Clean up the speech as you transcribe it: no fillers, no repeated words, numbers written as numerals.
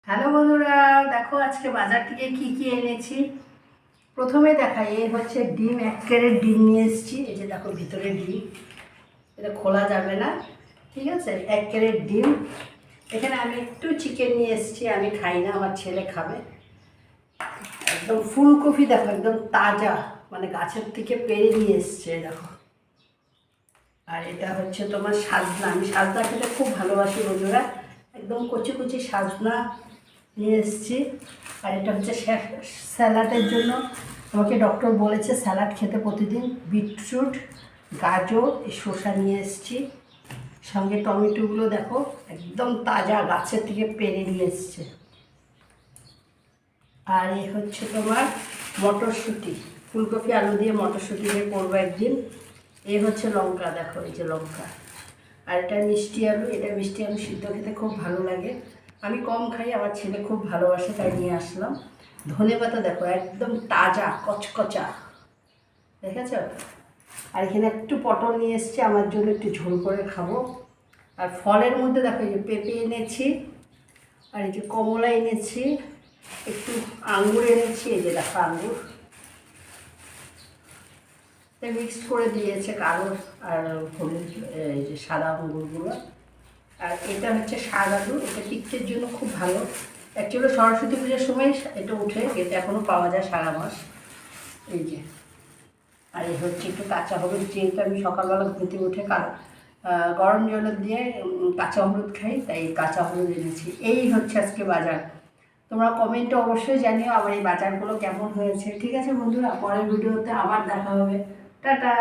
Hello বন্ধুরা, দেখো আজকে বাজার থেকে কি কি এনেছি। প্রথমে দেখাই, এই হচ্ছে ডিম, 1 ক্যারেট ডিম নিয়ে এসেছি। এই যে দেখো ভিতরে ডিম, এটা খোলা যাবে না, ঠিক আছে। 1 ক্যারেট ডিম। এখানে আমি একটু চিকেন নিয়ে এসেছি, আমি খাই না, আমার ছেলে খাবে। একদম ফুলকপি দেখো, একদম তাজা, মানে গাছের থেকে পেরে নিয়ে এসছে দেখো। আর এটা হচ্ছে তোমার সাজনা, আমি সাজনা খেতে খুব ভালোবাসি বন্ধুরা। একদম কচি কচি সাজনা নিয়ে এসেছি। আর এটা হচ্ছে স্যালাডের জন্য, আমাকে ডক্টর বলেছে স্যালাড খেতে প্রতিদিন। বিটরুট, গাজর, শসা নিয়ে এসেছি। সঙ্গে টমেটোগুলো দেখো একদম তাজা গাছের থেকে পেরে নিয়ে এসছে। আর এই হচ্ছে তোমার মটরশুঁটি, ফুলকপি আলু দিয়ে মটরশুঁটি দিয়ে করবো একদিন। এই হচ্ছে লঙ্কা, দেখো এই যে লঙ্কা। আর এটা মিষ্টি আলু, এটা মিষ্টি আলু সিদ্ধ খেতে খুব ভালো লাগে। আমি কম খাই, আমার ছেলে খুব ভালোবাসে, তাই নিয়ে আসলাম। ধনেপাতা দেখো একদম তাজা কচকচা, দেখেছ। আর এখানে একটু পটল নিয়ে এসেছি, আমার জন্য একটু ঝোল করে খাবো। আর ফলের মধ্যে দেখো এই যে পেঁপে এনেছি, আর এই যে কমলা এনেছি, একটু আঙুর এনেছি, এই যে দেখো আঙুর মিক্সড করে দিয়েছে কালো আর হলুদ, এই যে সাদা আঙুরগুলো। আর এটা হচ্ছে শাক আলু, এটা পিত্তের জন্য খুব ভালো। অ্যাকচুয়ালি সরস্বতী পুজোর সময় এটা উঠে, এটা এখনও পাওয়া যায় সারা মাস। এই যে, আর এই হচ্ছে একটু কাঁচা হলুদ, যেহেতু আমি সকালবেলা ঘুম থেকে উঠে গরম জল দিয়ে কাঁচা হলুদ খাই, তাই কাঁচা হলুদ এনেছি। এই হচ্ছে আজকে বাজার। তোমরা কমেন্টে অবশ্যই জানিও আমার এই বাজারগুলো কেমন হয়েছে। ঠিক আছে বন্ধুরা, পরের ভিডিওতে আবার দেখা হবে। টাটা।